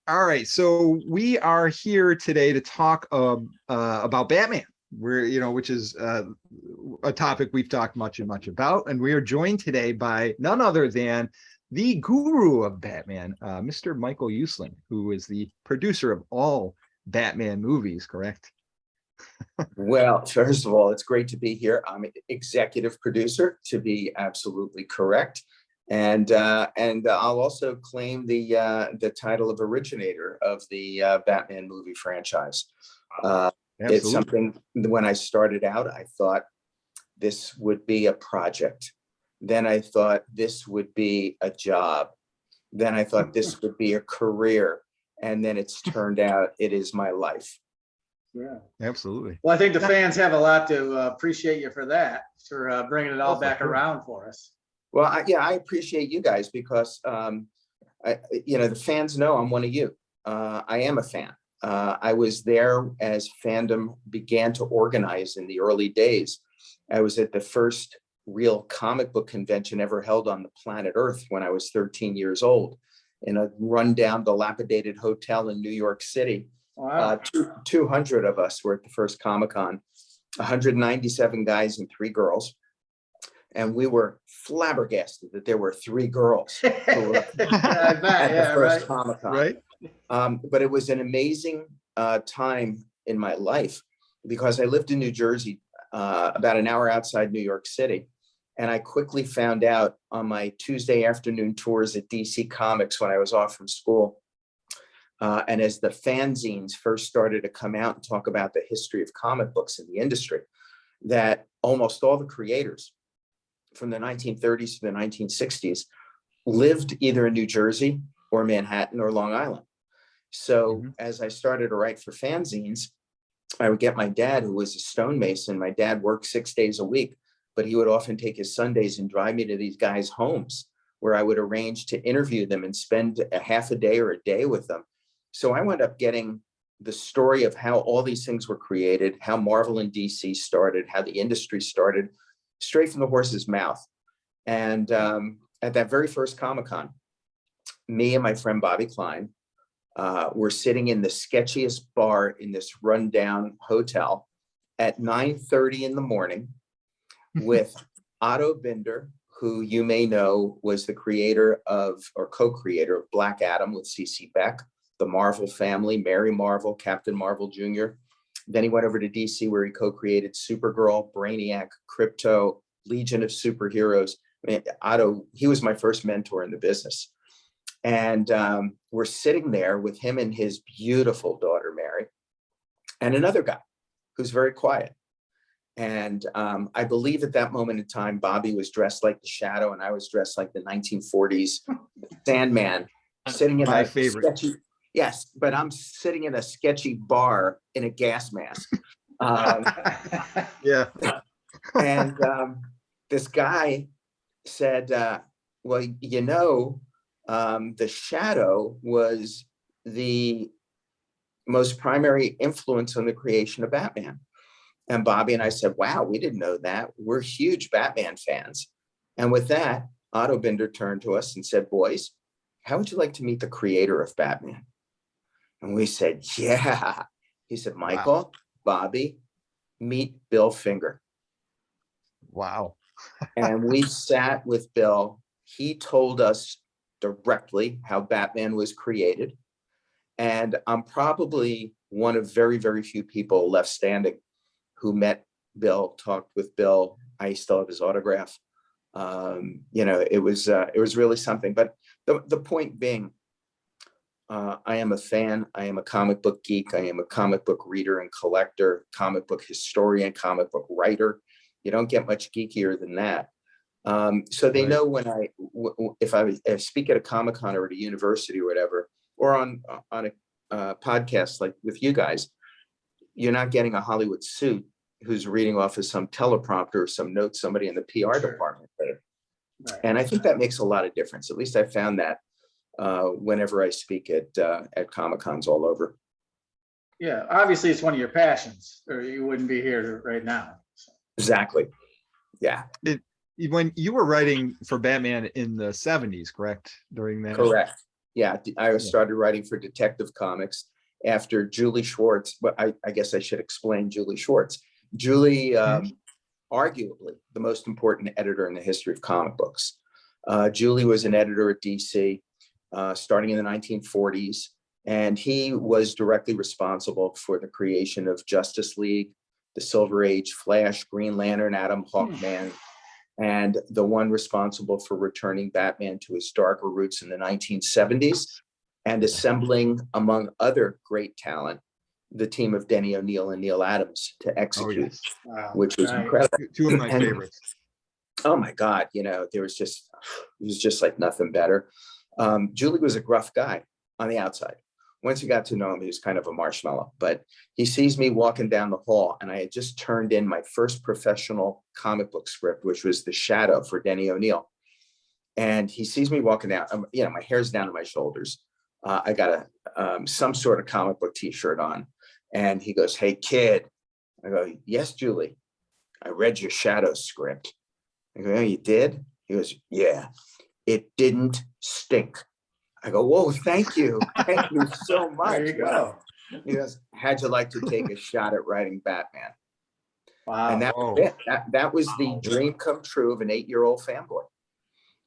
All right, so we are here today to talk about Batman. Which is a topic we've talked much and much about, and we are joined today by none other than the guru of Batman, Mr. Michael Uslan, who is the producer of all Batman movies. Correct? Well, first of all, it's great to be here. I'm an executive producer, to be absolutely correct, and I'll also claim the title of originator of the Batman movie franchise. It's Absolutely. something. When I started out, I thought this would be a project. Then I thought this would be a job. Then I thought this would be a career, and then it's turned out it is my life. Yeah, Absolutely. well, I think the fans have a lot to appreciate you for that, for bringing it all back sure. around for us. Well, I appreciate you guys because the fans know I'm one of you. I am a fan. I was there as fandom began to organize in the early days. I was at the first real comic book convention ever held on the planet Earth when I was 13 years old, in a rundown, dilapidated hotel in New York City. Wow. 200 of us were at the first Comic-Con, 197 guys and 3 girls. And we were flabbergasted that there were 3 girls who were at the first Comic-Con. Right. But it was an amazing time in my life because I lived in New Jersey, about an hour outside New York City. And I quickly found out on my Tuesday afternoon tours at DC Comics when I was off from school, and as the fanzines first started to come out and talk about the history of comic books in the industry, that almost all the creators from the 1930s to the 1960s lived either in New Jersey or Manhattan or Long Island. So as I started to write for fanzines, I would get my dad, who was a stonemason. My dad worked 6 days a week, but he would often take his Sundays and drive me to these guys' homes where I would arrange to interview them and spend a half a day or a day with them. So I wound up getting the story of how all these things were created, how Marvel and DC started, how the industry started, straight from the horse's mouth. And at that very first Comic-Con, me and my friend Bobby Klein were sitting in the sketchiest bar in this rundown hotel at 9:30 in the morning with Otto Binder, who you may know was the creator of, or co-creator of, Black Adam with C.C. Beck, the Marvel family, Mary Marvel, Captain Marvel Jr. Then he went over to DC where he co-created Supergirl, Brainiac, Crypto, Legion of Superheroes. I mean, Otto, he was my first mentor in the business. And we're sitting there with him and his beautiful daughter, Mary, and another guy who's very quiet. And I believe at that moment in time, Bobby was dressed like the Shadow and I was dressed like the 1940s Sandman, sitting in my a favorite. sketchy, yes, but I'm sitting in a sketchy bar in a gas mask. Yeah. And this guy said, well, the Shadow was the most primary influence on the creation of Batman. And Bobby and I said, wow, we didn't know that. We're huge Batman fans. And with that, Otto Binder turned to us and said, boys, how would you like to meet the creator of Batman? And we said, yeah. He said, Michael, wow. Bobby, meet Bill Finger. Wow. And we sat with Bill. He told us directly how Batman was created. And I'm probably one of very, very few people left standing who met Bill, talked with Bill. I still have his autograph. It was really something. But the point being, I am a fan. I am a comic book geek. I am a comic book reader and collector, comic book historian, comic book writer. You don't get much geekier than that. So they know when if I speak at a Comic-Con or at a university or whatever, or on a podcast like with you guys, you're not getting a Hollywood suit who's reading off of some teleprompter or some notes somebody in the PR department did. Right. And I think that makes a lot of difference. At least I found that whenever I speak at Comic-Cons all over. Yeah, obviously it's one of your passions, or you wouldn't be here right now. So. Exactly. Yeah. When you were writing for Batman in the 70s, correct? During that. Correct. Yeah, I Yeah. started writing for Detective Comics after Julie Schwartz. But I guess I should explain Julie Schwartz. Julie, arguably the most important editor in the history of comic books. Julie was an editor at DC starting in the 1940s, and he was directly responsible for the creation of Justice League, the Silver Age, Flash, Green Lantern, Atom, Hawkman, and the one responsible for returning Batman to his darker roots in the 1970s and assembling, among other great talent, the team of Denny O'Neil and Neil Adams to execute, Wow. which was Right. incredible. Two of my And- favorites. Oh my God, it was just like nothing better. Julie was a gruff guy on the outside. Once you got to know him, he was kind of a marshmallow, but he sees me walking down the hall, and I had just turned in my first professional comic book script, which was The Shadow for Denny O'Neil. And he sees me walking down, my hair's down to my shoulders. I got some sort of comic book t-shirt on, and he goes, "Hey kid." I go, "Yes, Julie, I read your Shadow script." I go, "Oh, you did?" He goes, "Yeah, it didn't stink." I go, "Whoa, thank you. Thank you so much." There you go. He goes, "How'd you like to take a shot at writing Batman?" Wow. And that was it. That was the dream come true of an 8-year-old fanboy.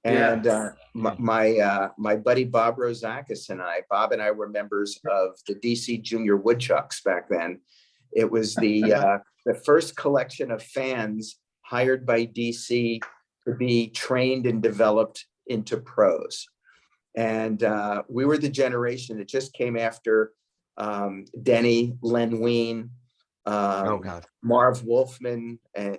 And my buddy Bob Rozakis and Bob and I were members of the DC Junior Woodchucks back then. It was the first collection of fans hired by DC to be trained and developed into pros. And we were the generation that just came after Denny, Len Wein, Marv Wolfman, and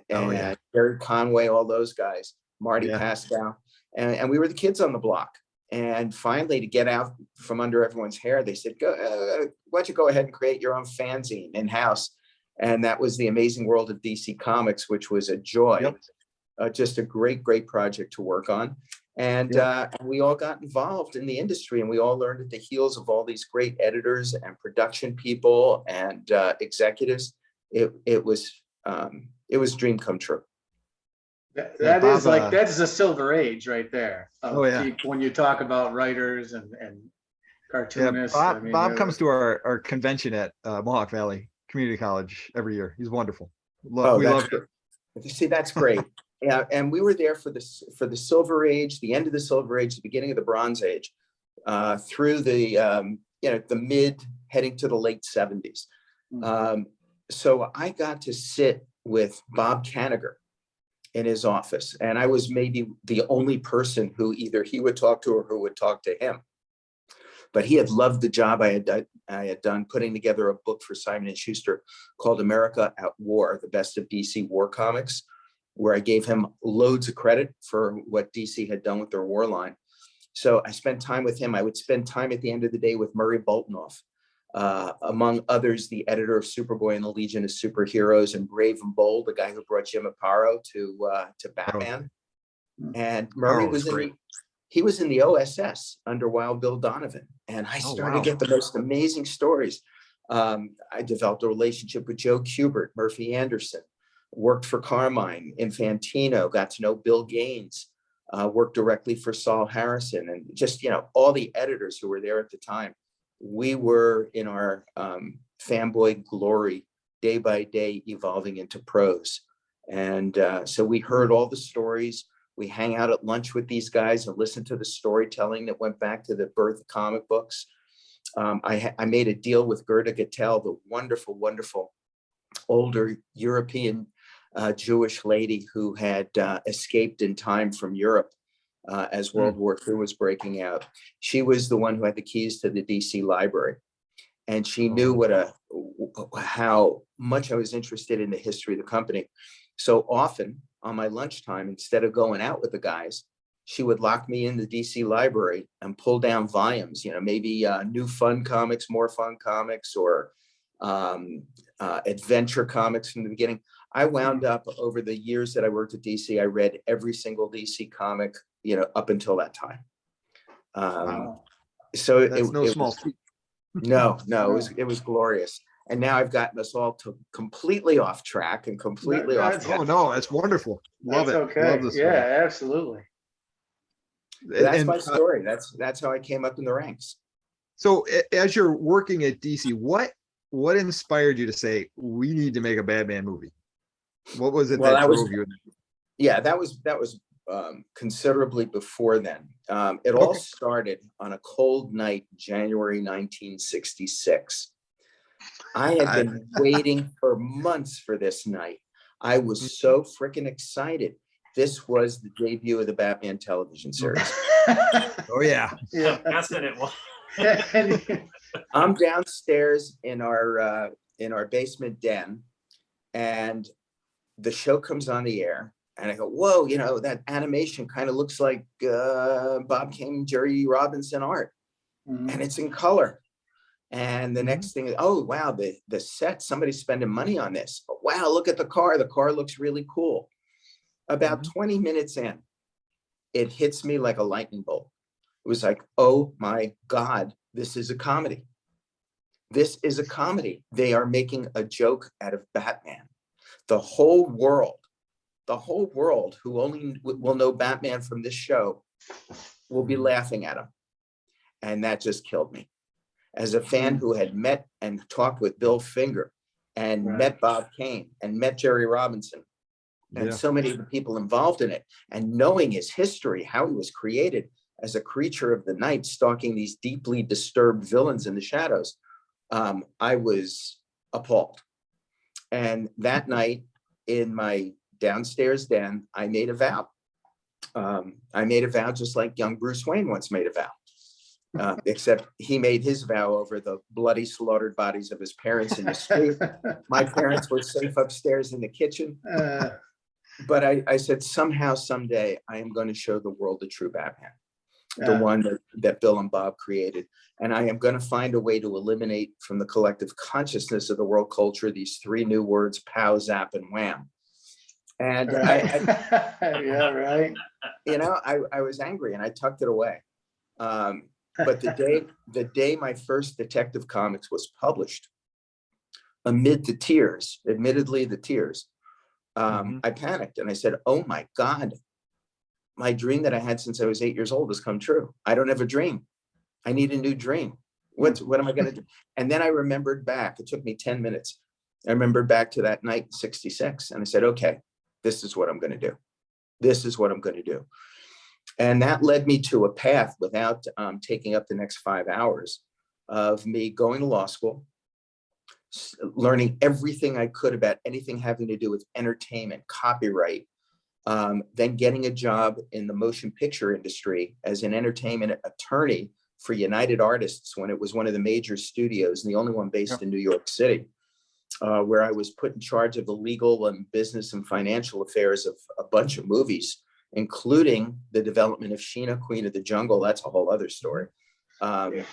Gary Conway, all those guys, Marty Pascal. And we were the kids on the block. And finally, to get out from under everyone's hair, they said, why don't you go ahead and create your own fanzine in-house? And that was The Amazing World of DC Comics, which was a joy. Just a great, great project to work on. And we all got involved in the industry, and we all learned at the heels of all these great editors and production people and executives. It was dream come true. That's the silver age right there. Oh, When you talk about writers and cartoonists. Bob comes to our convention at Mohawk Valley Community College every year. He's wonderful. We love it. See, that's great. Yeah, and we were there for the Silver Age, the end of the Silver Age, the beginning of the Bronze Age, through the mid heading to the late 70s. So I got to sit with Bob Kanigher in his office, and I was maybe the only person who either he would talk to or who would talk to him. But he had loved the job I had done putting together a book for Simon & Schuster called America at War, the best of DC war comics, where I gave him loads of credit for what DC had done with their war line. So I spent time with him. I would spend time at the end of the day with Murray Boltinoff, among others, the editor of Superboy and the Legion of Superheroes, and Brave and Bold, the guy who brought Jim Aparo to Batman. And Murray was he was in the OSS under Wild Bill Donovan. And I started to get the most amazing stories. I developed a relationship with Joe Kubert, Murphy Anderson, worked for Carmine, Infantino, got to know Bill Gaines, worked directly for Saul Harrison, and just, all the editors who were there at the time. We were in our fanboy glory, day by day, evolving into pros. And so we heard all the stories. We hang out at lunch with these guys and listen to the storytelling that went back to the birth of comic books. I made a deal with Gerda Gattel, the wonderful, wonderful older European Jewish lady who had escaped in time from Europe as World War II was breaking out. She was the one who had the keys to the DC library. And she knew how much I was interested in the history of the company. So often on my lunchtime, instead of going out with the guys, she would lock me in the DC library and pull down volumes, maybe New Fun Comics, More Fun Comics, or adventure comics from the beginning. I wound up, over the years that I worked at DC, I read every single DC comic, up until that time. So That's no small feat. No, it was glorious. And now I've gotten us all completely off track and completely off. Oh no, that's wonderful. Love it. Okay. Love this absolutely. That's And my story. That's how I came up in the ranks. so as you're working at DC, what inspired you to say we need to make a Batman movie? What was it Well, that that was drove you? yeah, that was considerably before then. It all Okay. started on a cold night, January 1966. I had been waiting for months for this night. I was so freaking excited. This was the debut of the Batman television series. Oh yeah. Yeah. Yes, and it was. I'm downstairs in our basement den, and the show comes on the air, and I go, whoa, you know, that animation kind of looks like Bob Kane, Jerry Robinson art, and it's in color. And the next thing is, oh, wow, the set, somebody's spending money on this. But wow, look at the car. The car looks really cool. About 20 minutes in, it hits me like a lightning bolt. It was like, oh my God, this is a comedy. This is a comedy. They are making a joke out of Batman. The whole world who only will know Batman from this show will be laughing at him. And that just killed me. As a fan who had met and talked with Bill Finger and met Bob Kane and met Jerry Robinson and so many of the people involved in it, and knowing his history, how he was created as a creature of the night, stalking these deeply disturbed villains in the shadows, I was appalled. And that night in my downstairs den, I made a vow. I made a vow just like young Bruce Wayne once made a vow. Except he made his vow over the bloody slaughtered bodies of his parents in the street. My parents were safe upstairs in the kitchen. But I said, somehow, someday, I am going to show the world the true Batman, the one that Bill and Bob created. And I am going to find a way to eliminate from the collective consciousness of the world culture these three new words, pow, zap, and wham. And you know, I was angry and I tucked it away. But the day my first Detective Comics was published, amid the tears, admittedly the tears, I panicked and I said, oh my God, my dream that I had since I was 8 years old has come true. I don't have a dream. I need a new dream. What am I going to do? And then I remembered back, it took me 10 minutes. I remembered back to that night in 66. And I said, okay, this is what I'm going to do. This is what I'm going to do. And that led me to a path without taking up the next 5 hours of me going to law school, learning everything I could about anything having to do with entertainment, copyright, then getting a job in the motion picture industry as an entertainment attorney for United Artists when it was one of the major studios and the only one based in New York City, where I was put in charge of the legal and business and financial affairs of a bunch of movies, including the development of Sheena, Queen of the Jungle. That's a whole other story. The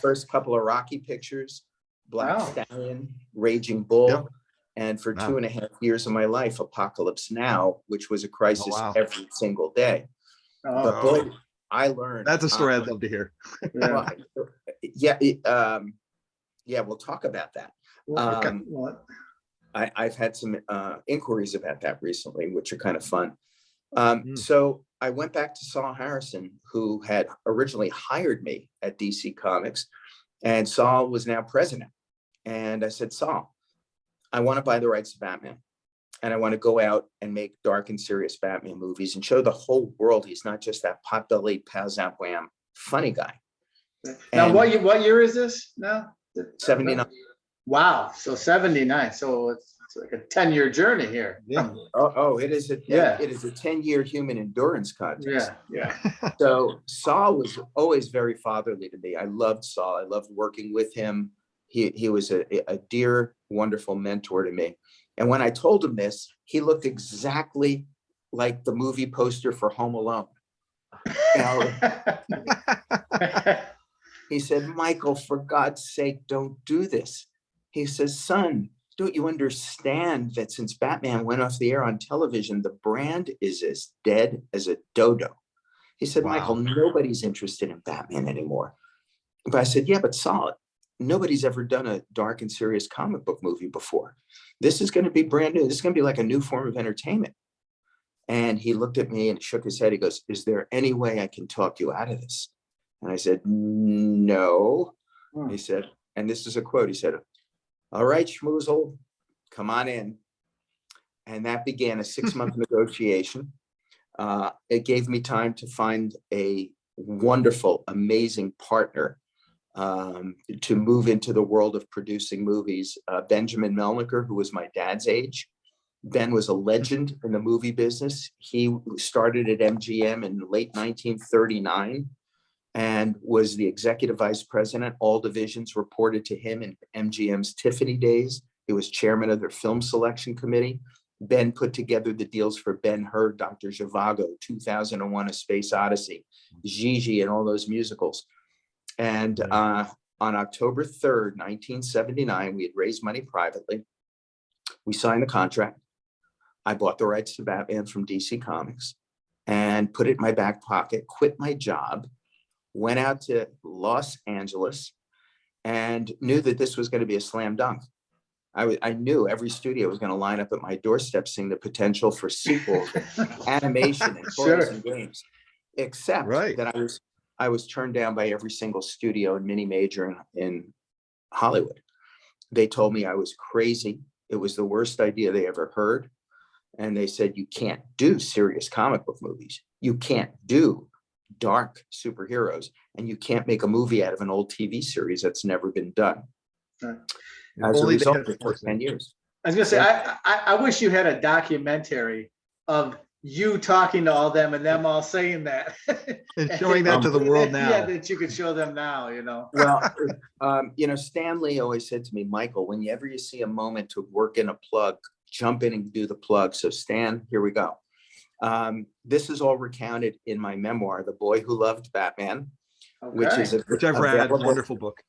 first couple of Rocky pictures, Black Stallion, Raging Bull, and for 2.5 years of my life, Apocalypse Now, which was a crisis every single day. But boy, I learned. That's a story I'd love to hear. We'll talk about that. I've had some inquiries about that recently, which are kind of fun. So I went back to Saul Harrison, who had originally hired me at DC Comics, and Saul was now president. And I said, Saul, I want to buy the rights to Batman, and I want to go out and make dark and serious Batman movies and show the whole world he's not just that pot-bellied, pow-zap, wham, funny guy. Now, what year is this now? 79. Wow. So 79. So it's like a 10-year journey here. Yeah. It is a 10-year human endurance contest. Yeah. So Saul was always very fatherly to me. I loved Saul. I loved working with him. He was a dear, wonderful mentor to me. And when I told him this, he looked exactly like the movie poster for Home Alone. He said, Michael, for God's sake, don't do this. He says, son, don't you understand that since Batman went off the air on television, the brand is as dead as a dodo? He said, Michael, nobody's interested in Batman anymore. But I said, yeah, but Saul, nobody's ever done a dark and serious comic book movie before. This is going to be brand new. This is going to be like a new form of entertainment. And he looked at me and shook his head. He goes, "Is there any way I can talk you out of this?" And I said, "No." He said, and this is a quote, he said, "All right, Schmoozle, come on in." And that began a 6-month negotiation. It gave me time to find a wonderful, amazing partner to move into the world of producing movies. Benjamin Melniker, who was my dad's age. Ben was a legend in the movie business. He started at MGM in late 1939 and was the executive vice president. All divisions reported to him in MGM's Tiffany days. He was chairman of their film selection committee. Ben put together the deals for Ben-Hur, Dr. Zhivago, 2001: A Space Odyssey, Gigi, and all those musicals. And on October 3rd, 1979, we had raised money privately. We signed the contract. I bought the rights to Batman from DC Comics and put it in my back pocket, quit my job, went out to Los Angeles, and knew that this was going to be a slam dunk. I knew every studio was going to line up at my doorstep seeing the potential for sequels, animation, and toys and games, except that I was turned down by every single studio and mini major in Hollywood. They told me I was crazy. It was the worst idea they ever heard. And they said, "You can't do serious comic book movies. You can't do dark superheroes, and you can't make a movie out of an old TV series that's never been done." As a result, it took 10 years. I was gonna say, I wish you had a documentary of you talking to all them and them all saying that. And showing that to the world now. Yeah, that you could show them now, you know. Well, Stan Lee always said to me, "Michael, whenever you see a moment to work in a plug, jump in and do the plug." So Stan, here we go. This is all recounted in my memoir, The Boy Who Loved Batman, which I've read. Wonderful book.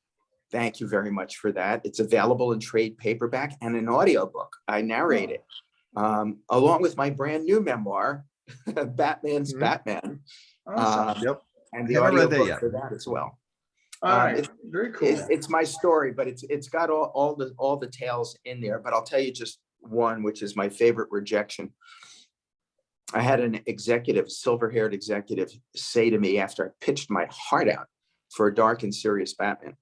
Thank you very much for that. It's available in trade paperback and an audiobook. I narrate it along with my brand new memoir, Batman's Batman. Yep. And the audiobook for that as well. All right, very cool. It's my story, but it's got all the tales in there. But I'll tell you just one, which is my favorite rejection. I had an executive, silver-haired executive, say to me after I pitched my heart out for a dark and serious Batman.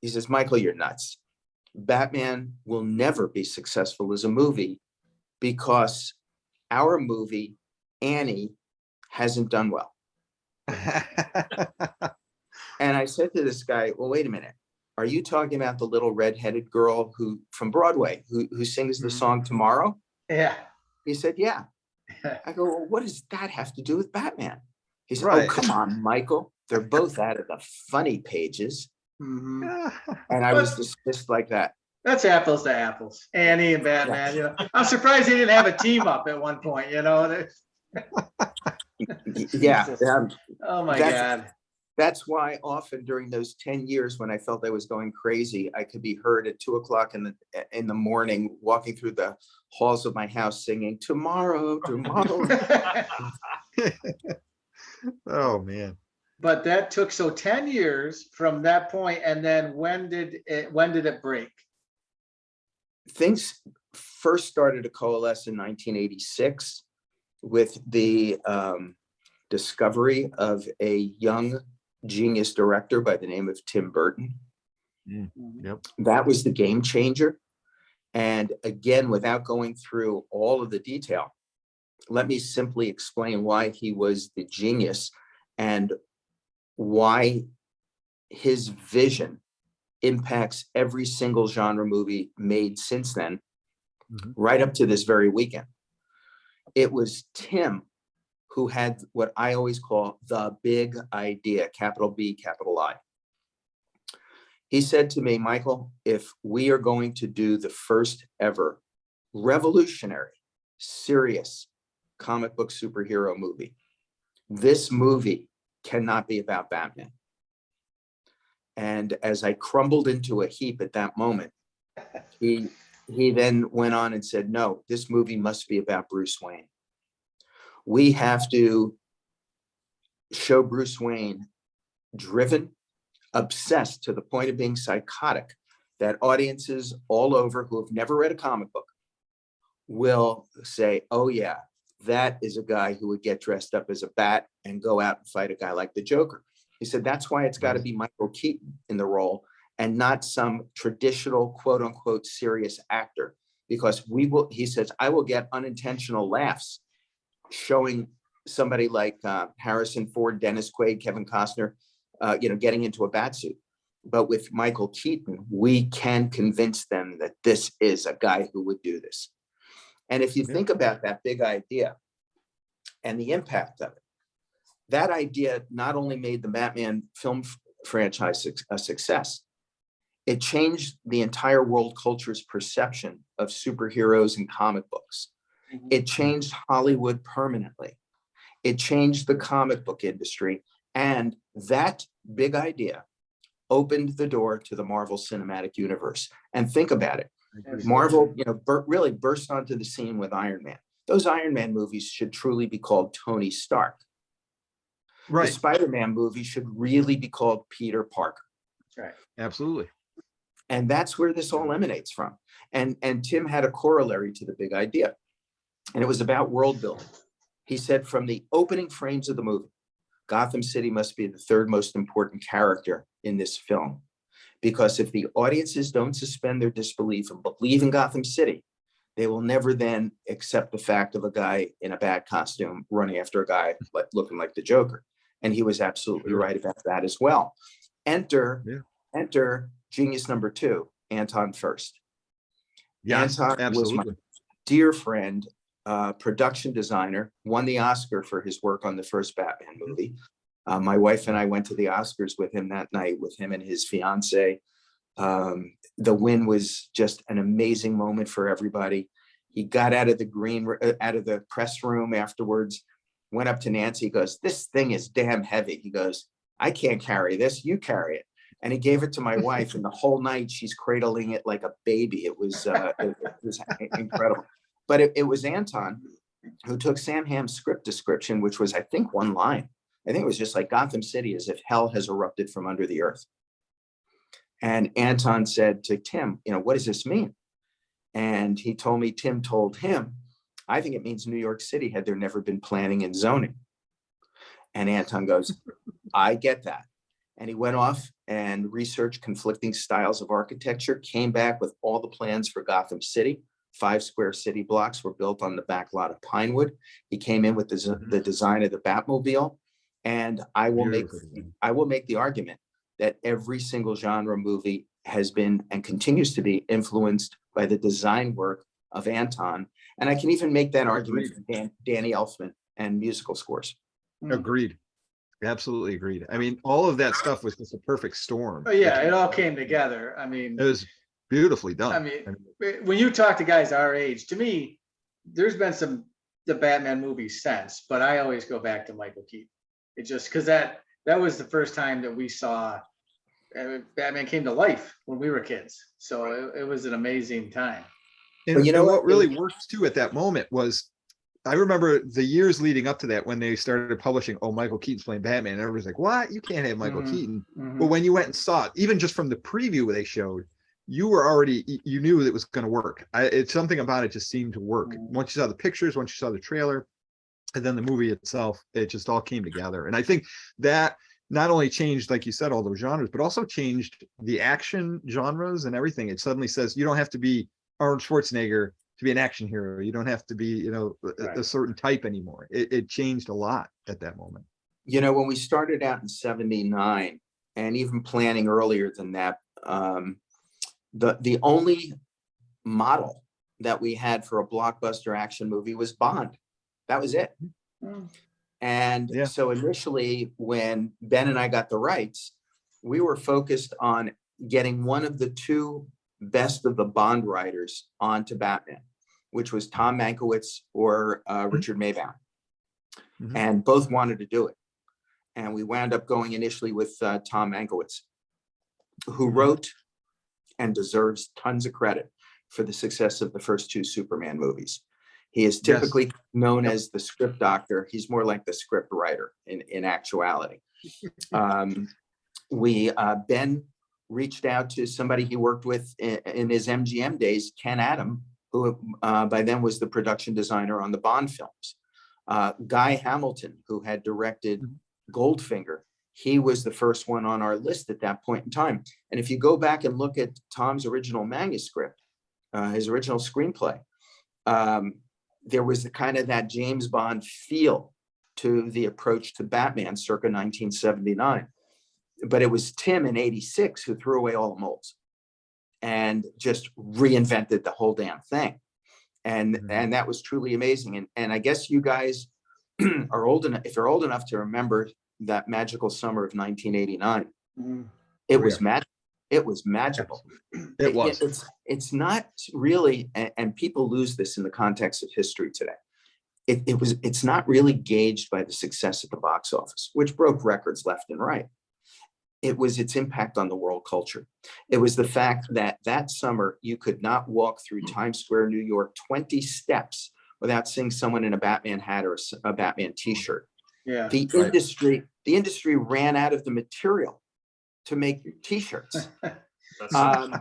He says, "Michael, you're nuts. Batman will never be successful as a movie because our movie, Annie, hasn't done well." And I said to this guy, "Well, wait a minute. Are you talking about the little redheaded girl from Broadway who sings the song Tomorrow?" Yeah. He said, "Yeah." I go, "Well, what does that have to do with Batman?" He said, "Oh, come on, Michael. They're both out of the funny pages." And I was dismissed like that. That's apples to apples. Annie and Batman, you know. I'm surprised they didn't have a team up at one point, you know. Yeah. Oh my God. That's why often during those 10 years when I felt I was going crazy, I could be heard at 2:00 in the morning, walking through the halls of my house singing "Tomorrow, Tomorrow." Oh man. But that took 10 years from that point, and then when did it break? Things first started to coalesce in 1986 with the discovery of a young genius director by the name of Tim Burton. Yep. That was the game changer. And again, without going through all of the detail, let me simply explain why he was the genius and why his vision impacts every single genre movie made since then, right up to this very weekend. It was Tim who had what I always call the big idea, capital B, capital I. He said to me, "Michael, if we are going to do the first ever revolutionary, serious comic book superhero movie, this movie cannot be about Batman." And as I crumbled into a heap at that moment, he then went on and said, "No, this movie must be about Bruce Wayne. We have to show Bruce Wayne driven, obsessed to the point of being psychotic, that audiences all over who have never read a comic book will say, 'Oh yeah, that is a guy who would get dressed up as a bat and go out and fight a guy like the Joker. He said, that's why it's got to be Michael Keaton in the role and not some traditional quote unquote serious actor, because he says, I will get unintentional laughs showing somebody like Harrison Ford, Dennis Quaid, Kevin Costner, getting into a bat suit. But with Michael Keaton, we can convince them that this is a guy who would do this. And if you think about that big idea and the impact of it, that idea not only made the Batman film franchise a success, it changed the entire world culture's perception of superheroes and comic books. It changed Hollywood permanently. It changed the comic book industry. And that big idea opened the door to the Marvel Cinematic Universe. And think about it. Marvel, really burst onto the scene with Iron Man. Those Iron Man movies should truly be called Tony Stark. Right. The Spider-Man movie should really be called Peter Parker. Right. Absolutely. And that's where this all emanates from. And Tim had a corollary to the big idea. And it was about world building. He said, from the opening frames of the movie, Gotham City must be the third most important character in this film. Because if the audiences don't suspend their disbelief and believe in Gotham City, they will never then accept the fact of a guy in a bat costume running after a guy looking like the Joker. And he was absolutely right about that as well. Enter genius number 2, Anton Furst. Yes, Anton absolutely. was my dear friend, production designer, won the Oscar for his work on the first Batman movie. My wife and I went to the Oscars with him that night, with him and his fiance. The win was just an amazing moment for everybody. He got out of the press room afterwards, went up to Nancy, he goes, this thing is damn heavy. He goes, I can't carry this, you carry it. And he gave it to my wife, and the whole night she's cradling it like a baby. It was incredible. But it was Anton who took Sam Hamm's script description, which was, I think, one line. I think it was just like, Gotham City is if hell has erupted from under the earth. And Anton said to Tim, what does this mean? And he told me, Tim told him, I think it means New York City had there never been planning and zoning. And Anton goes, I get that. And he went off and researched conflicting styles of architecture, came back with all the plans for Gotham City. 5 square city blocks were built on the back lot of Pinewood. He came in with the design of the Batmobile. And I will make the argument that every single genre movie has been and continues to be influenced by the design work of Anton. And I can even make that argument for Danny Elfman and musical scores. Agreed. Absolutely agreed. I mean, all of that stuff was just a perfect storm. Oh yeah, it all came together. I mean, it was beautifully done. I mean, when you talk to guys our age, to me, there's been the Batman movies since, but I always go back to Michael Keaton. It just because that was the first time that we saw Batman came to life when we were kids. So it was an amazing time. And what really worked too at that moment was, I remember the years leading up to that when they started publishing, Michael Keaton's playing Batman. And everybody's like, what? You can't have Michael Keaton. But when you went and saw it, even just from the preview they showed, you knew it was going to work. It's something about it just seemed to work. Once you saw the pictures, once you saw the trailer, and then the movie itself, it just all came together. And I think that not only changed, like you said, all those genres, but also changed the action genres and everything. It suddenly says you don't have to be Arnold Schwarzenegger to be an action hero. You don't have to be, a certain type anymore. It changed a lot at that moment. When we started out in 79 and even planning earlier than that, the only model that we had for a blockbuster action movie was Bond. That was it. And so initially, when Ben and I got the rights, we were focused on getting one of the 2 best of the Bond writers onto Batman, which was Tom Mankiewicz or Richard Maybaum. And both wanted to do it. And we wound up going initially with Tom Mankiewicz, who wrote and deserves tons of credit for the success of the first 2 Superman movies. He is typically known as the script doctor. He's more like the script writer in actuality. Ben reached out to somebody he worked with in his MGM days, Ken Adam, who by then was the production designer on the Bond films. Guy Hamilton, who had directed Goldfinger, he was the first one on our list at that point in time. And if you go back and look at Tom's original manuscript, his original screenplay, there was the kind of that James Bond feel to the approach to Batman circa 1979. But it was Tim in 86 who threw away all the molds and just reinvented the whole damn thing. And that was truly amazing. And I guess you guys are old enough, if you're old enough to remember that magical summer of 1989, it was magic. It was magical. It was. It's not really, and people lose this in the context of history today. It's not really gauged by the success at the box office, which broke records left and right. It was its impact on the world culture. It was the fact that that summer you could not walk through Times Square, New York, 20 steps without seeing someone in a Batman hat or a Batman t-shirt. Yeah. The industry ran out of the material to make t-shirts. That's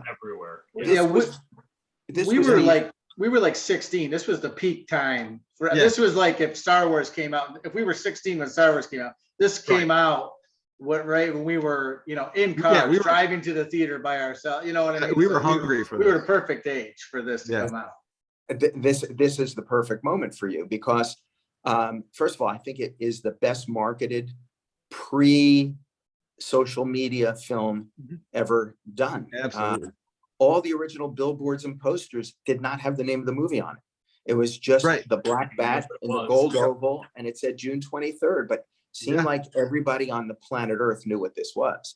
everywhere. Yeah, we were like 16. This was the peak time. This was like if Star Wars came out. If we were 16 when Star Wars came out, this came out when we were, in cars, we were driving to the theater by ourselves. You know what I mean? We were hungry for this. We were the perfect age for this to come out. This is the perfect moment for you because, first of all, I think it is the best marketed pre-social media film ever done. Absolutely. All the original billboards and posters did not have the name of the movie on it. It was just the black bat in the gold oval, and it said June 23rd. But seemed like everybody on the planet Earth knew what this was.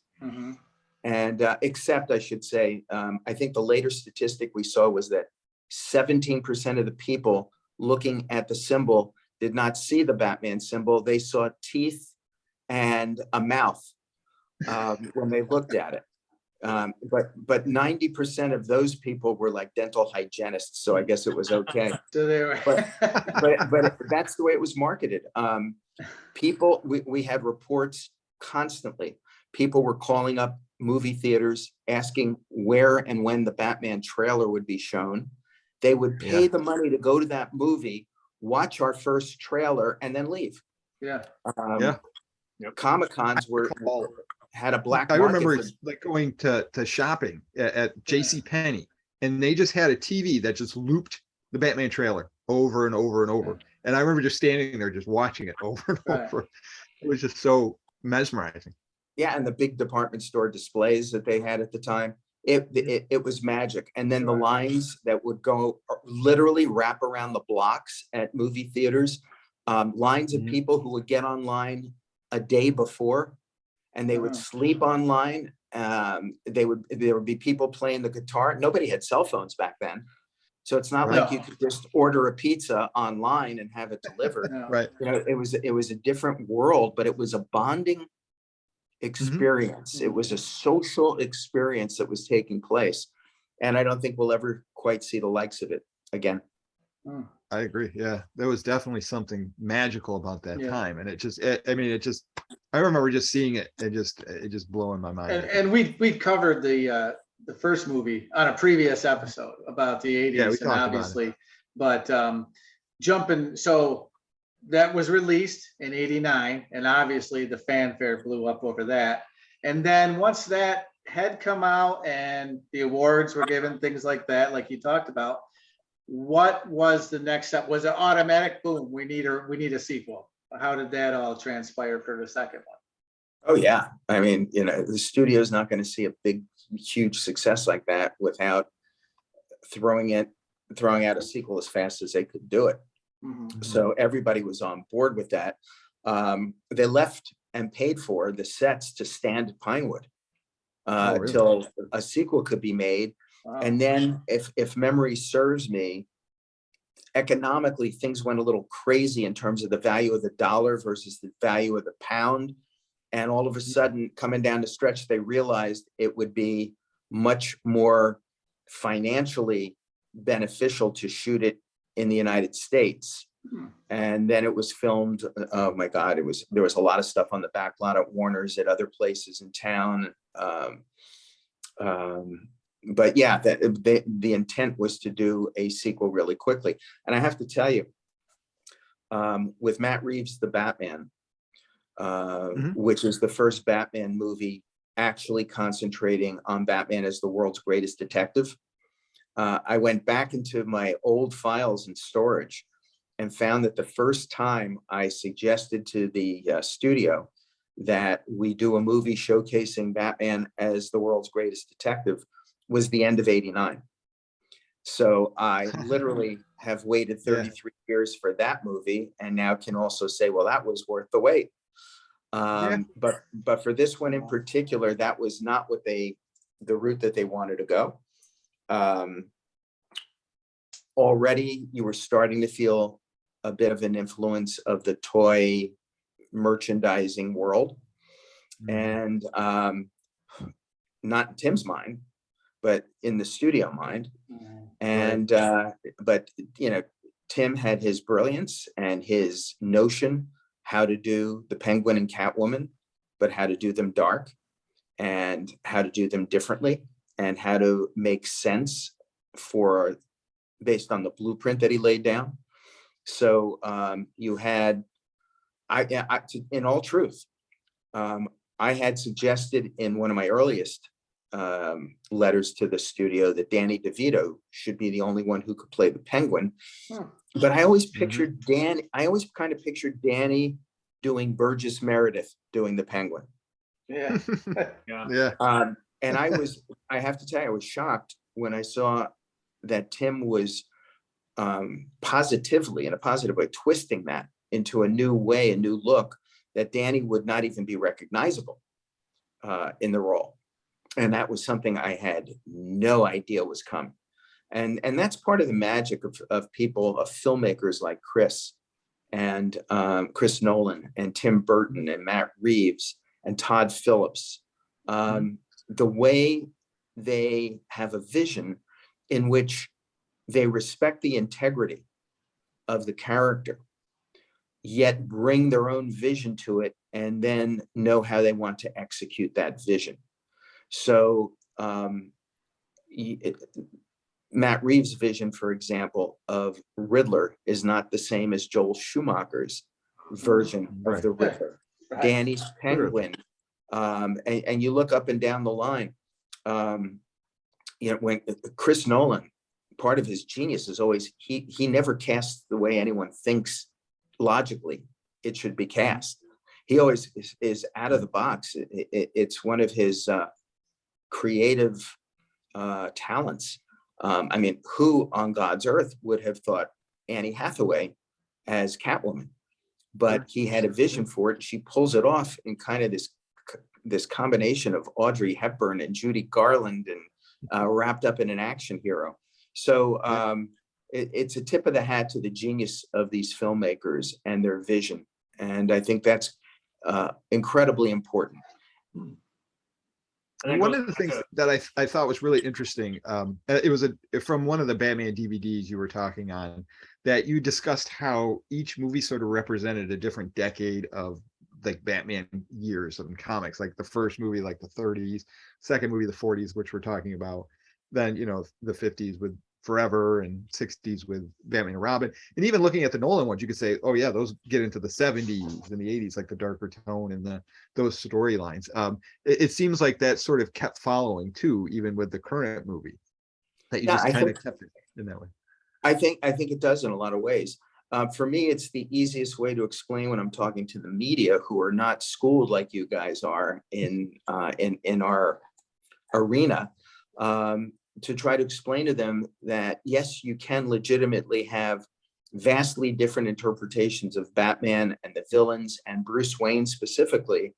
And except, I should say, I think the later statistic we saw was that 17% of the people looking at the symbol did not see the Batman symbol. They saw teeth and a mouth when they looked at it. But 90% of those people were like dental hygienists, so I guess it was okay. So they were. but that's the way it was marketed. People, we had reports constantly. People were calling up movie theaters asking where and when the Batman trailer would be shown. They would pay the money to go to that movie, watch our first trailer, and then leave. Comic-Cons had a black market. I remember like going to shopping at JCPenney, and they just had a TV that just looped the Batman trailer over and over and over. And I remember just standing there, just watching it over and over. It was just so mesmerizing. Yeah, and the big department store displays that they had at the time, it was magic. And then the lines that would go literally wrap around the blocks at movie theaters, lines of people who would get online a day before, and they would sleep online. There would be people playing the guitar. Nobody had cell phones back then. So it's not like you could just order a pizza online and have it delivered. It was a different world, but it was a bonding experience. It was a social experience that was taking place. And I don't think we'll ever quite see the likes of it again. I agree. Yeah, there was definitely something magical about that time. And I remember just seeing it and it just blowing my mind. And we covered the first movie on a previous episode about the 80s. Yeah, we and talked obviously, but jumping, so that was released in 89, and obviously the fanfare blew up over that. And then once that had come out and the awards were given, things like that, like you talked about, what was the next step? Was it automatic? Boom, we need a sequel. How did that all transpire for the second one? Oh yeah, I mean, the studio's not going to see a big, huge success like that without throwing out a sequel as fast as they could do it. So everybody was on board with that. They left and paid for the sets to stand at Pinewood till a sequel could be made. And then, if memory serves me, economically things went a little crazy in terms of the value of the dollar versus the value of the pound. And all of a sudden, coming down the stretch, they realized it would be much more financially beneficial to shoot it in the United States. And then it was filmed. Oh my God, there was a lot of stuff on the back lot at Warner's, at other places in town. But yeah, the intent was to do a sequel really quickly. And I have to tell you, with Matt Reeves' The Batman, Mhm. which is the first Batman movie actually concentrating on Batman as the world's greatest detective. I went back into my old files in storage and found that the first time I suggested to the studio that we do a movie showcasing Batman as the world's greatest detective was the end of '89. So I literally have waited Yeah. 33 years for that movie, and now can also say, well, that was worth the wait. Yeah. But for this one in particular, that was not what the route that they wanted to go. Already you were starting to feel a bit of an influence of the toy merchandising world. And not in Tim's mind, but in the studio mind. And but you know, Tim had his brilliance and his notion how to do the Penguin and Catwoman, but how to do them dark and how to do them differently and how to make sense for based on the blueprint that he laid down. So you had, in all truth, I had suggested in one of my earliest letters to the studio that Danny DeVito should be the only one who could play the Penguin. But I always pictured I always kind of pictured Danny doing Burgess Meredith doing the Penguin. Yeah. Yeah. And I have to tell you, I was shocked when I saw that Tim was positively, in a positive way, twisting that into a new way, a new look, that Danny would not even be recognizable in the role. And that was something I had no idea was coming. And that's part of the magic of people, of filmmakers like Chris and Chris Nolan and Tim Burton and Matt Reeves and Todd Phillips. The way they have a vision in which they respect the integrity of the character, yet bring their own vision to it and then know how they want to execute that vision. So Matt Reeves' vision, for example, of Riddler is not the same as Joel Schumacher's version of the Riddler. Danny's Penguin, and you look up and down the line, you know, when Chris Nolan, part of his genius is always he never casts the way anyone thinks logically it should be cast. He always is out of the box. It's one of his creative talents. I mean, who on God's earth would have thought Annie Hathaway as Catwoman? But he had a vision for it. She pulls it off in kind of this combination of Audrey Hepburn and Judy Garland and wrapped up in an action hero. So it's a tip of the hat to the genius of these filmmakers and their vision. And I think that's incredibly important. One of the things that I thought was really interesting, it was from one of the Batman DVDs you were talking on, that you discussed how each movie sort of represented a different decade of like Batman years in comics. Like the first movie, like the 30s, second movie, the 40s, which we're talking about, then, you know, the 50s with Forever and 60s with Batman and Robin. And even looking at the Nolan ones, you could say, oh yeah, those get into the 70s and the 80s, like the darker tone and those storylines. It seems like that sort of kept following too, even with the current movie, that you just kind of kept it in that way. I think it does in a lot of ways. For me, it's the easiest way to explain when I'm talking to the media who are not schooled like you guys are in our arena, to try to explain to them that, yes, you can legitimately have vastly different interpretations of Batman and the villains and Bruce Wayne specifically,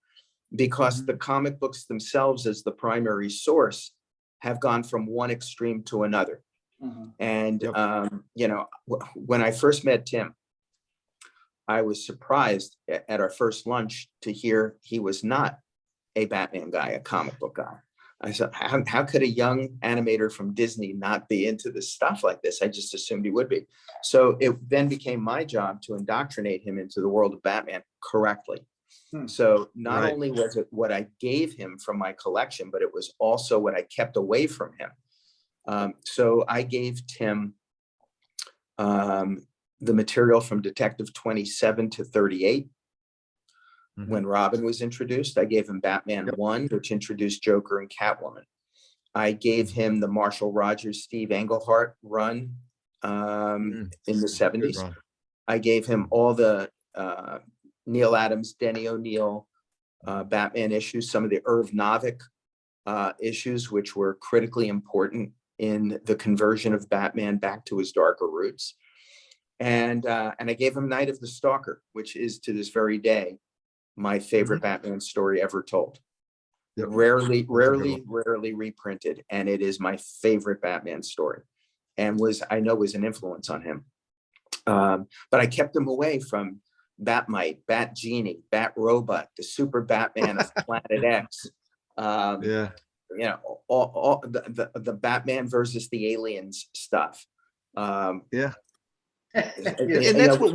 because the comic books themselves as the primary source have gone from one extreme to another. And, you know, when I first met Tim, I was surprised at our first lunch to hear he was not a Batman guy, a comic book guy. I said, how could a young animator from Disney not be into this stuff like this? I just assumed he would be. So it then became my job to indoctrinate him into the world of Batman correctly. So not only was it what I gave him from my collection, but it was also what I kept away from him. So I gave Tim the material from Detective 27 to 38. Mhm. When Robin was introduced, I gave him Batman 1, which introduced Joker and Catwoman. I gave him the Marshall Rogers, Steve Englehart run in the Good 70s. run. I gave him all the Neil Adams, Denny O'Neil Batman issues, some of the Irv Novick issues, which were critically important in the conversion of Batman back to his darker roots. And I gave him Night of the Stalker, which is to this very day my favorite Batman story ever told. Yep. Rarely That's a good reprinted, and it is my favorite Batman story, and I know was an influence on him. But I kept him away from Batmite, Bat Genie, Bat Robot, the Super Batman of Planet X. Yeah. You know, all the Batman versus the aliens stuff. Yeah. Yeah. And that's what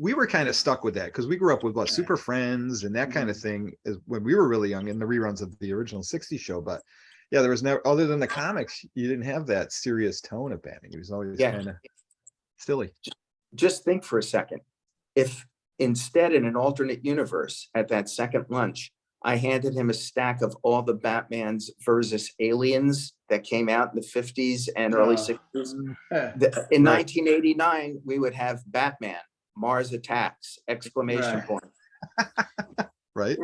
we were kind of stuck with that because we grew up with what Super Friends and that kind of thing is when we were really young in the reruns of the original 60s show. But yeah, there was never, other than the comics, you didn't have that serious tone of Batman. He was always kind of silly. Just think for a second. If instead in an alternate universe at that second lunch, I handed him a stack of all the Batmans versus aliens that came out in the 50s and early 60s. In 1989, we would have Batman, Mars Attacks, exclamation point. Right.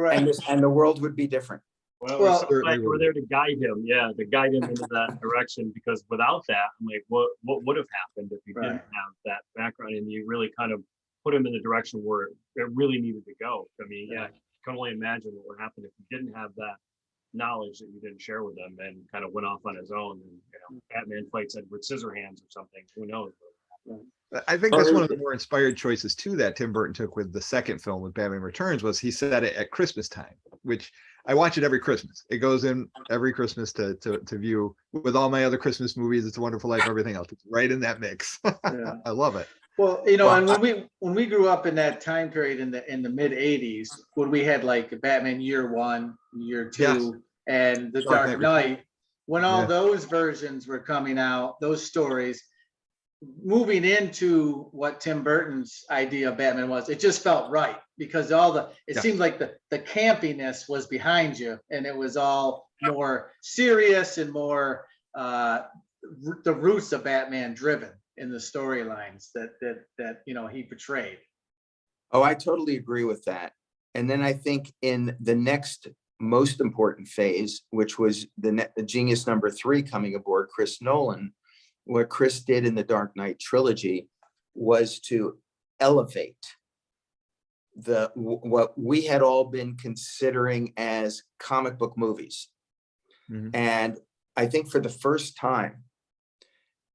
And the world would be different. Well, Well, we're so glad you were there to guide him. Yeah, to guide him into that direction, because without that, I'm like, what would have happened if you didn't have that background and you really kind of put him in the direction where it really needed to go? I mean, yeah, I can only imagine what would happen if you didn't have that knowledge that you didn't share with them and kind of went off on his own. And Batman fights Edward Scissorhands or something. Who knows? I think that's one of the more inspired choices too that Tim Burton took with the second film with Batman Returns was he set it at Christmas time, which I watch it every Christmas. It goes in every Christmas to view with all my other Christmas movies. It's a Wonderful Life, everything else. It's right in that mix. I love it. Well, and when we grew up in that time period in the mid 80s, when we had like Batman Year One, Year Two, and The Dark Knight, when all those versions were coming out, those stories, moving into what Tim Burton's idea of Batman was, it just felt right because it seemed like the campiness was behind you, and it was all more serious and more the roots of Batman driven in the storylines that he portrayed. Oh, I totally agree with that. And then I think in the next most important phase, which was the genius number 3 coming aboard, Chris Nolan, what Chris did in the Dark Knight trilogy was to elevate what we had all been considering as comic book movies. And I think for the first time,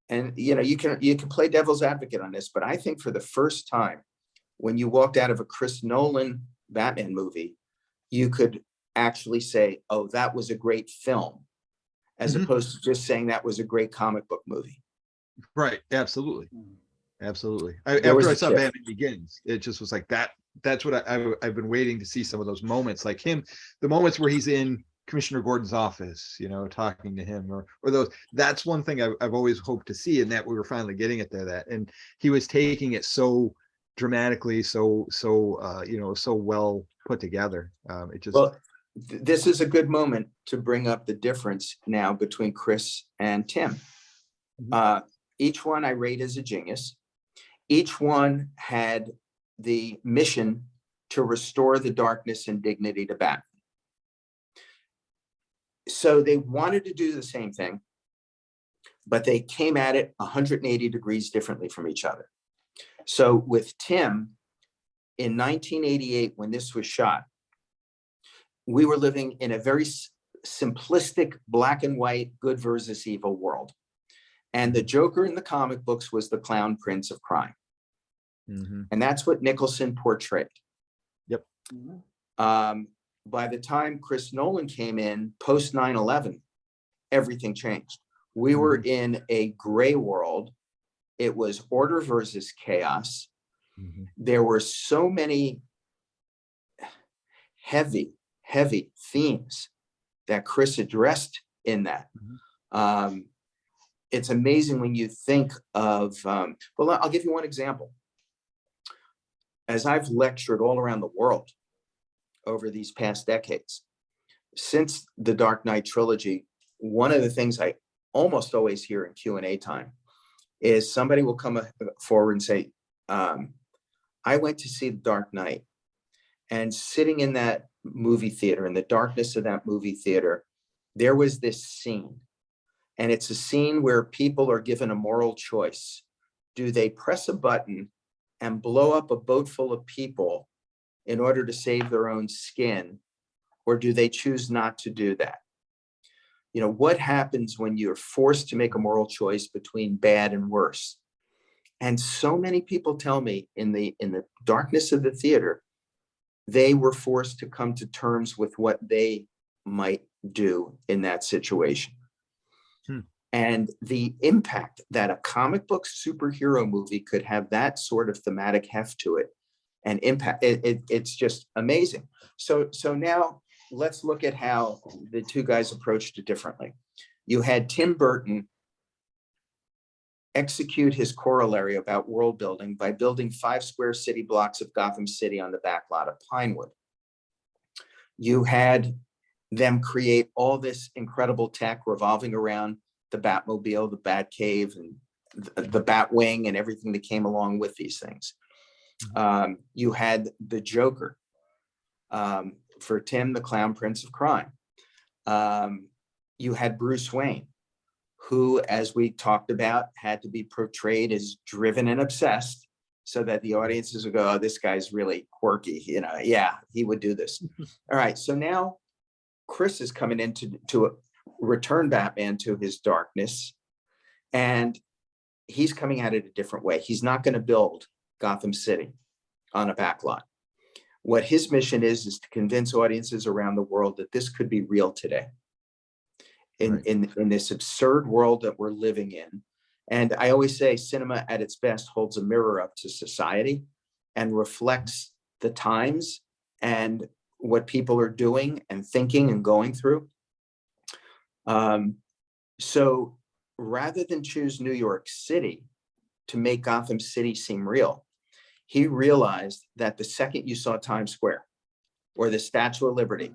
and you can play devil's advocate on this, but I think for the first time, when you walked out of a Chris Nolan Batman movie, you could actually say, "Oh, that was a great film," as opposed to just saying that was a great comic book movie. Right. Absolutely. Absolutely. After I saw Batman Begins, it just was like that. That's what I've been waiting to see, some of those moments, like him, the moments where he's in Commissioner Gordon's office, talking to him or those. That's one thing I've always hoped to see, and that we were finally getting it there. That, and he was taking it so dramatically, so well put together. It just. Well, this is a good moment to bring up the difference now between Chris and Tim. Each one I rate as a genius. Each one had the mission to restore the darkness and dignity to Batman. So they wanted to do the same thing, but they came at it 180 degrees differently from each other. So with Tim, in 1988, when this was shot, we were living in a very simplistic black and white, good versus evil world. And the Joker in the comic books was the clown prince of crime. And that's what Nicholson portrayed. Yep. By the time Chris Nolan came in post 9/11, everything changed. We were in a gray world. It was order versus chaos. There were so many heavy themes that Chris addressed in that. It's amazing when you think of, well, I'll give you one example. as I've lectured all around the world over these past decades, since the Dark Knight trilogy, one of the things I almost always hear in Q&A time is somebody will come forward and say, I went to see The Dark Knight, and sitting in that movie theater, in the darkness of that movie theater, there was this scene. And it's a scene where people are given a moral choice. Do they press a button and blow up a boat full of people in order to save their own skin? Or do they choose not to do that? You know, what happens when you're forced to make a moral choice between bad and worse? And so many people tell me in the darkness of the theater, they were forced to come to terms with what they might do in that situation. And the impact that a comic book superhero movie could have that sort of thematic heft to it and impact, it's just amazing. So now let's look at how the two guys approached it differently. You had Tim Burton execute his corollary about world building by building 5 square city blocks of Gotham City on the back lot of Pinewood. You had them create all this incredible tech revolving around the Batmobile, the Batcave, and the Batwing, and everything that came along with these things. You had the Joker, for Tim, the Clown Prince of Crime. You had Bruce Wayne, who, as we talked about, had to be portrayed as driven and obsessed so that the audiences would go, oh, this guy's really quirky. You know, yeah, he would do this. All right, so now Chris is coming in to return Batman to his darkness, and he's coming at it a different way. He's not going to build Gotham City on a backlot. What his mission is to convince audiences around the world that this could be real today in this absurd world that we're living in. And I always say cinema at its best holds a mirror up to society and reflects the times and what people are doing and thinking and going through. So rather than choose New York City to make Gotham City seem real, he realized that the second you saw Times Square or the Statue of Liberty,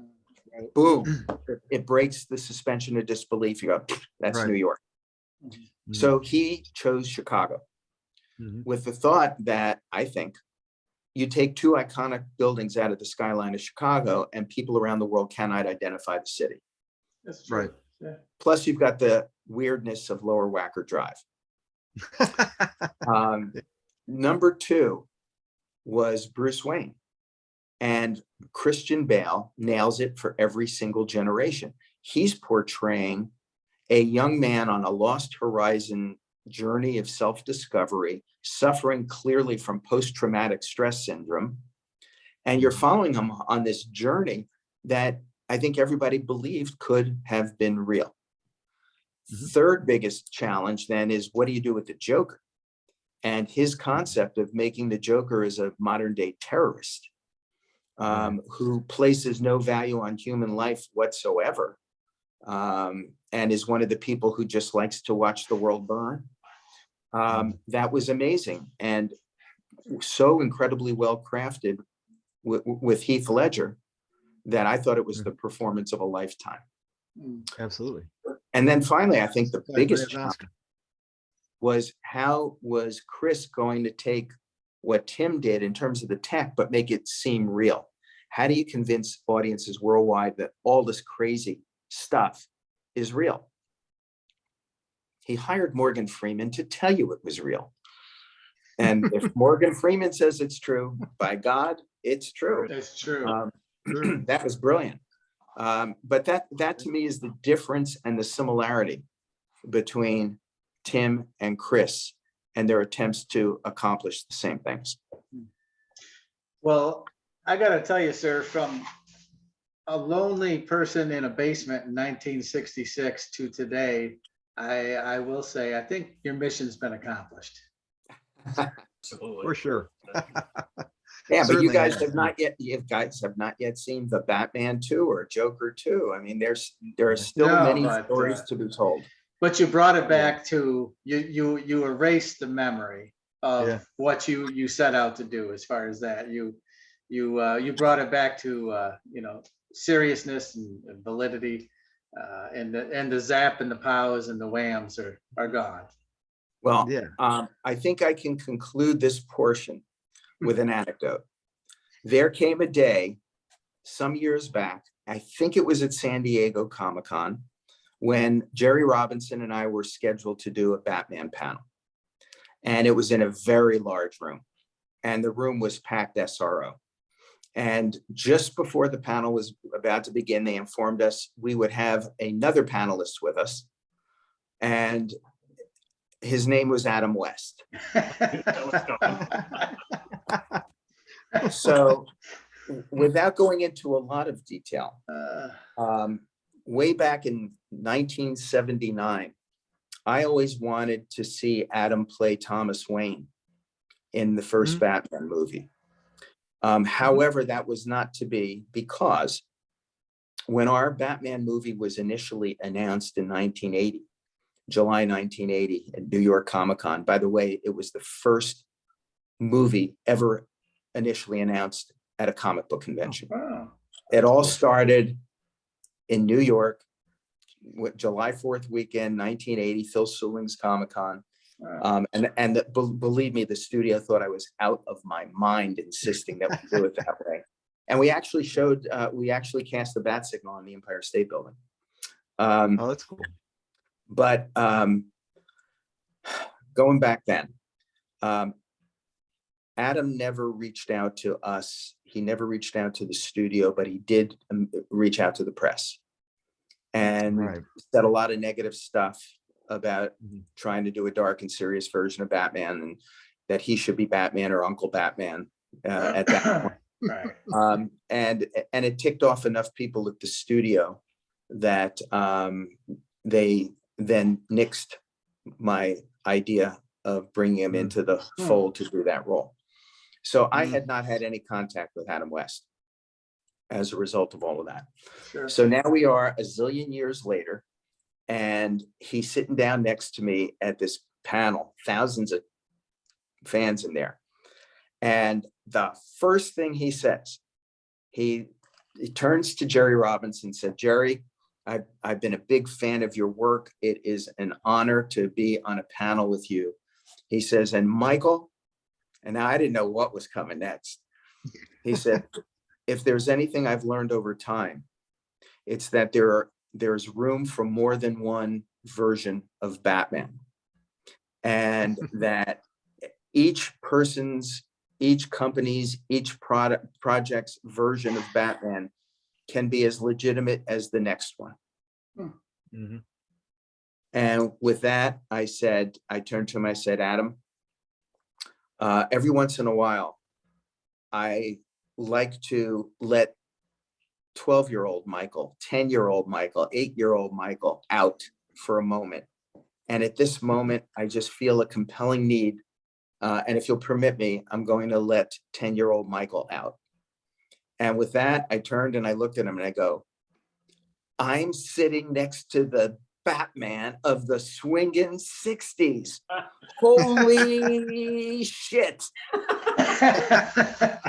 boom, it breaks the suspension of disbelief. You go, that's New York. So he chose Chicago with the thought that, I think, you take 2 iconic buildings out of the skyline of Chicago and people around the world cannot identify the city. That's true. Right. Yeah. Plus you've got the weirdness of Lower Wacker Drive. Number 2 was Bruce Wayne, and Christian Bale nails it for every single generation. He's portraying a young man on a lost horizon journey of self-discovery, suffering clearly from post-traumatic stress syndrome. And you're following him on this journey that I think everybody believed could have been real. Third biggest challenge then is, what do you do with the Joker? And his concept of making the Joker as a modern day terrorist, who places no value on human life whatsoever, and is one of the people who just likes to watch the world burn. That was amazing and so incredibly well crafted with Heath Ledger that I thought it was the performance of a lifetime. Absolutely. And then finally, I think the biggest challenge was, how was Chris going to take what Tim did in terms of the tech, but make it seem real? How do you convince audiences worldwide that all this crazy stuff is real? He hired Morgan Freeman to tell you it was real. And if Morgan Freeman says it's true, by God, it's true. It's true. That was brilliant. But that to me is the difference and the similarity between Tim and Chris and their attempts to accomplish the same things. Well, I got to tell you, sir, from a lonely person in a basement in 1966 to today, I will say, I think your mission's been accomplished. Absolutely. For sure. Yeah, but you Certainly guys has. have not yet seen the Batman 2 or Joker 2. I mean, there are still No, many but, stories to be told. But you brought it back to you erased the memory of what you set out to do as far as that. You brought it back to seriousness and validity, and the zap and the pows and the whams are gone. Well, I think I can conclude this portion with an anecdote. There came a day some years back, I think it was at San Diego Comic-Con, when Jerry Robinson and I were scheduled to do a Batman panel. And it was in a very large room, and the room was packed SRO. And just before the panel was about to begin, they informed us we would have another panelist with us, and his name was Adam West. So without going into a lot of detail, way back in 1979, I always wanted to see Adam play Thomas Wayne in the first Batman movie. However, that was not to be, because when our Batman movie was initially announced in 1980, July 1980 at New York Comic-Con, by the way, it was the first movie ever initially announced at a comic book convention. Oh, wow. It all started in New York with July 4th weekend, 1980, Phil Sewell's Comic-Con. Wow. Believe me, the studio thought I was out of my mind insisting that we do it that way. And we actually cast the bat signal on the Empire State Building. Oh, that's cool. But going back then, Adam never reached out to us. He never reached out to the studio, but he did reach out to the press and said a lot of negative stuff about trying to do a dark and serious version of Batman, and that he should be Batman or Uncle Batman at that point. Right. And it ticked off enough people at the studio that they then nixed my idea of bringing him into the fold to do that role. So I had not had any contact with Adam West as a result of all of that. Sure. So now we are a zillion years later, and he's sitting down next to me at this panel, thousands of fans in there. And the first thing he says, he turns to Jerry Robinson and said, "Jerry, I've been a big fan of your work. It is an honor to be on a panel with you." He says, "And Michael," and now I didn't know what was coming next. He said, "If there's anything I've learned over time, it's that there's room for more than one version of Batman, and that each person's, each company's, each project's version of Batman can be as legitimate as the next one." Mm-hmm. And with that, I turned to him, I said, "Adam, every once in a while, I like to let 12-year-old Michael, 10-year-old Michael, 8-year-old Michael out for a moment. And at this moment, I just feel a compelling need. And if you'll permit me, I'm going to let 10-year-old Michael out." And with that, I turned and I looked at him and I go, "I'm sitting next to the Batman of the swinging 60s. Holy shit."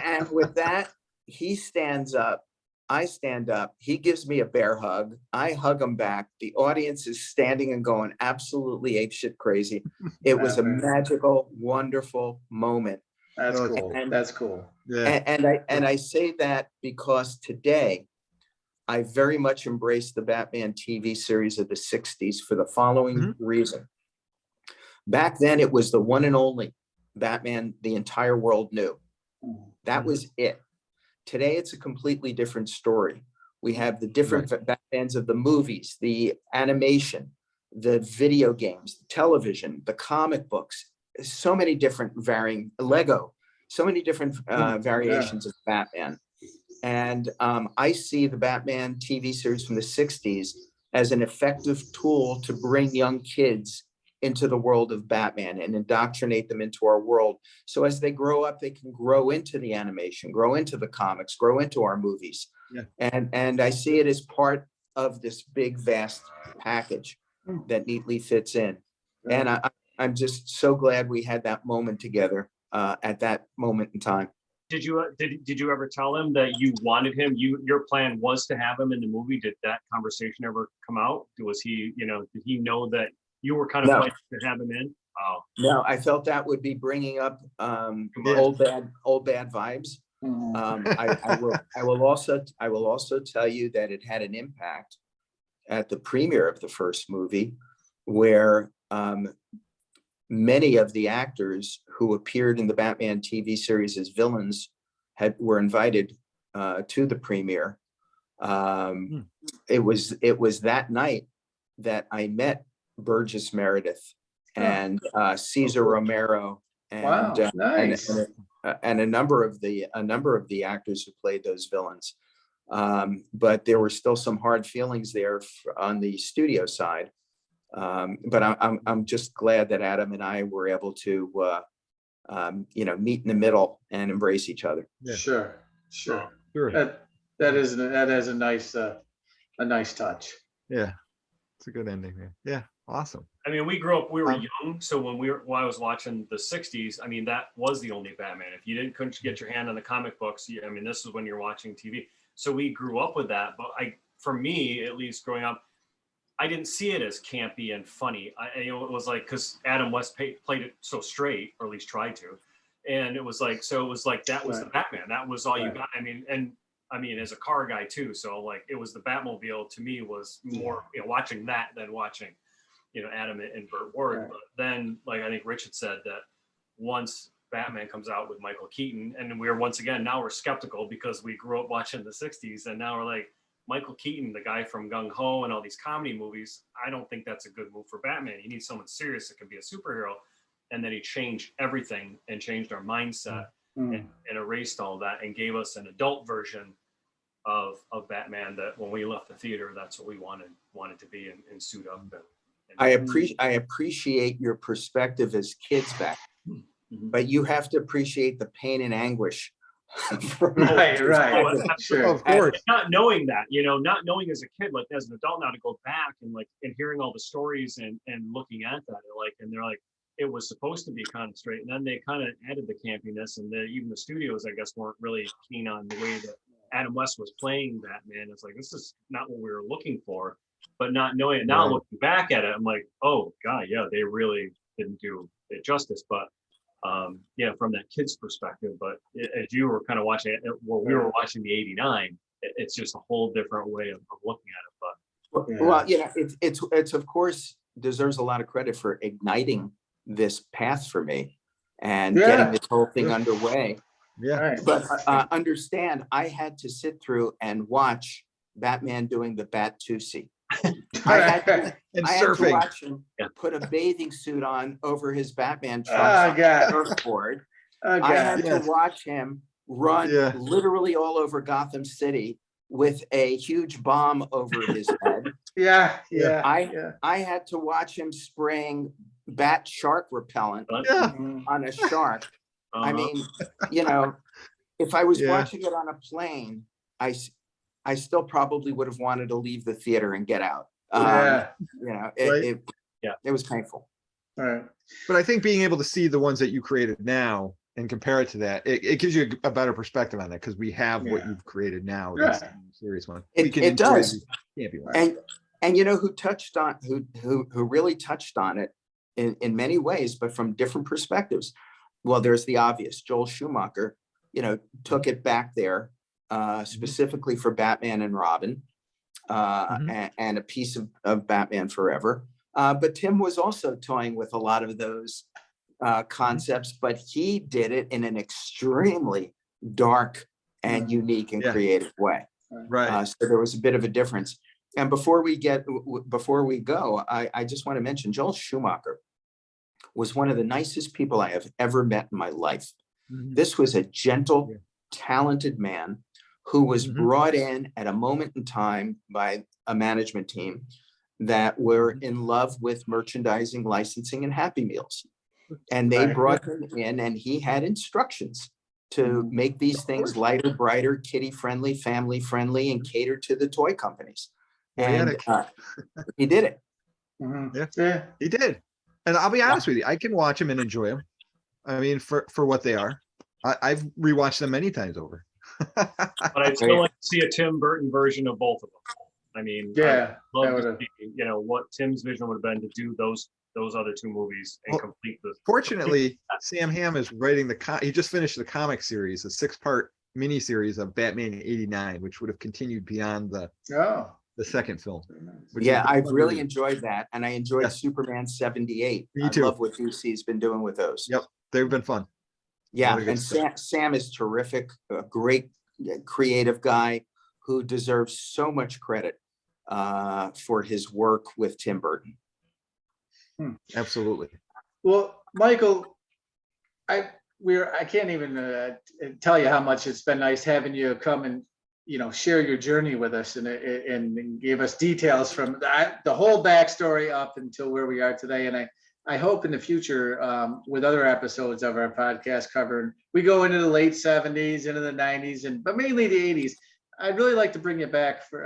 And with that, he stands up. I stand up. He gives me a bear hug. I hug him back. The audience is standing and going absolutely apeshit crazy. It was a magical, wonderful moment. That's cool. And, that's cool. Yeah. And I say that because today I very much embrace the Batman TV series of the 60s for the following reason. Back then, it was the one and only Batman the entire world knew. That was it. Today, it's a completely different story. We have the different Batmans of the movies, the animation, the video games, the television, the comic books, so many different varying, Lego, so many different variations of Batman. And I see the Batman TV series from the 60s as an effective tool to bring young kids into the world of Batman and indoctrinate them into our world. So as they grow up, they can grow into the animation, grow into the comics, grow into our movies. And I see it as part of this big, vast package that neatly fits in. And I'm just so glad we had that moment together at that moment in time. Did you ever tell him that you wanted him? Your plan was to have him in the movie. Did that conversation ever come out? Was he, did he know that you were kind of No. planning to have him in? Oh, No, I felt that would be bringing up old bad vibes. I will also tell you that it had an impact at the premiere of the first movie, where many of the actors who appeared in the Batman TV series as villains were invited to the premiere. It was that night that I met Burgess Meredith and Cesar Romero and Wow, nice. and a number of the actors who played those villains. But there were still some hard feelings there on the studio side. But I'm just glad that Adam and I were able to meet in the middle and embrace each other. Yeah. Sure. Sure. That is a nice touch. Yeah, it's a good ending, man. Yeah, awesome. I mean, we grew up, we were young. So when I was watching the 60s, I mean, that was the only Batman. If you couldn't get your hand on the comic books, I mean, this is when you're watching TV. So we grew up with that. But for me, at least growing up, I didn't see it as campy and funny. It was like, because Adam West played it so straight, or at least tried to. And it was like that was the Batman. That was all you got. I mean, as a car guy too. So like, it was the Batmobile to me was more, watching that than watching, Adam and Burt Ward. Right. But then, like I think Rich had said, that once Batman comes out with Michael Keaton, and now we're skeptical because we grew up watching the 60s, and now we're like, Michael Keaton, the guy from Gung Ho and all these comedy movies, I don't think that's a good move for Batman. You need someone serious that can be a superhero. And then he changed everything and changed our mindset and erased all that and gave us an adult version of Batman that when we left the theater, that's what we wanted to be and suit up. I appreciate your perspective as kids back, but you have to appreciate the pain and anguish. Right. Sure. Of course. And not knowing that, not knowing as a kid, like as an adult now, to go back and hearing all the stories and looking at that, and they're like, it was supposed to be kind of straight, and then they kind of added the campiness, and even the studios, I guess, weren't really keen on the way that Adam West was playing Batman. It's like, this is not what we were looking for. But not knowing it now, looking back at it, I'm like, oh God, yeah, they really didn't do it justice. But from that kid's perspective. But as you were kind of watching it, we were watching the '89, it's just a whole different way of looking at it. But it's of course deserves a lot of credit for igniting this path for me and getting this whole thing underway. Yeah. But understand, I had to sit through and watch Batman doing the Bat-Tusi. I had to watch him put a bathing suit on over his Batman trunks surfboard. I had to watch him run literally all over Gotham City with a huge bomb over his head. I had to watch him spraying bat shark repellent on a shark. I mean, if I was watching it on a plane, I still probably would have wanted to leave the theater and get out. It was painful. Right. But I think being able to see the ones that you created now and compare it to that, it gives you a better perspective on that, because we have what you've created now. That's the serious one. It does. And who really touched on it in many ways, but from different perspectives. Well, there's the obvious. Joel Schumacher, took it back there specifically for Batman and Robin and a piece of Batman Forever. But Tim was also toying with a lot of those concepts, but he did it in an extremely dark and unique and creative way. Right. So there was a bit of a difference. And before we go, I just want to mention Joel Schumacher was one of the nicest people I have ever met in my life. This was a gentle, talented man who was brought in at a moment in time by a management team that were in love with merchandising, licensing, and Happy Meals. And they brought him in, and he had instructions to make these things lighter, brighter, kiddie-friendly, family-friendly, and cater to the toy companies. And he did it. He did. And I'll be honest with you, I can watch them and enjoy them. I mean, for what they are. I've rewatched them many times over. But I'd still like to see a Tim Burton version of both of them. I mean, Yeah, I'd love I to would've- see, what Tim's vision would have been to do those other two movies and Well, complete the. Fortunately, Sam Hamm is writing he just finished the comic series, a 6-part miniseries of Batman '89, which would have continued beyond Oh, the second film. which Yeah, has been I've fun to really read. enjoyed that. And I enjoyed Yeah. Superman 78. Me I too. love what DC's been doing with those. Yep, they've been fun. Yeah, lot of good and stuff. Sam is terrific, a great creative guy who deserves so much credit for his work with Tim Burton. Absolutely. well, Michael, I can't even tell you how much it's been nice having you come and share your journey with us and give us details from the whole backstory up until where we are today. And I hope in the future with other episodes of our podcast covering, we go into the late 70s, into the 90s, but mainly the 80s. I'd really like to bring you back for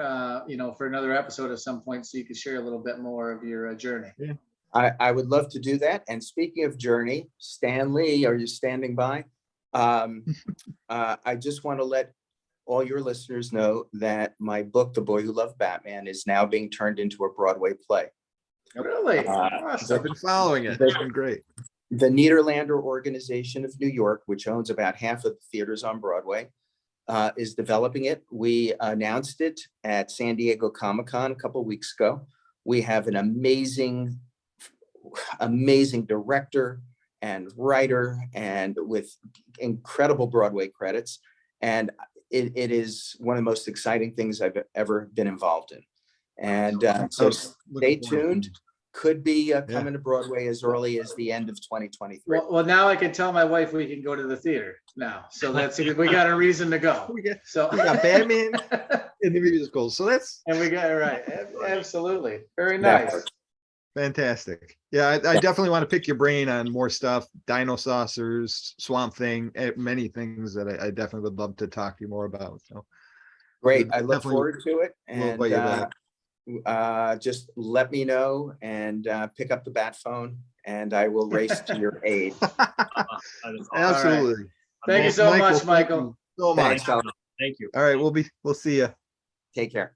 for another episode at some point so you could share a little bit more of your journey. Yeah. I would love to do that. And speaking of journey, Stan Lee, are you standing by? I just want to let all your listeners know that my book, The Boy Who Loved Batman, is now being turned into a Broadway play. Really? I've Awesome. been following it. It's been great. The Niederlander Organization of New York, which owns about half of the theaters on Broadway, is developing it. We announced it at San Diego Comic-Con a couple of weeks ago. We have an amazing director and writer, and with incredible Broadway credits. And it is one of the most exciting things I've ever been involved in. And so stay tuned. Could be coming to Broadway as early as the end of 2023. Well, now I can tell my wife we can go to the theater now. So we got a reason to go. We got So Batman in the musicals. So that's and we got it right. Absolutely. Very nice. fantastic. Yeah, I definitely want to pick your brain on more stuff. Dino Saucers, Swamp Thing, many things that I definitely would love to talk to you more about. So Great. I look definitely forward to it. we'll invite you back. And just let me know and pick up the bat phone and I will race to your aid. Absolutely. Thank you so much, Michael. Thank you so much. Thanks, fellas. Thank you. All right, we'll see you. Take care.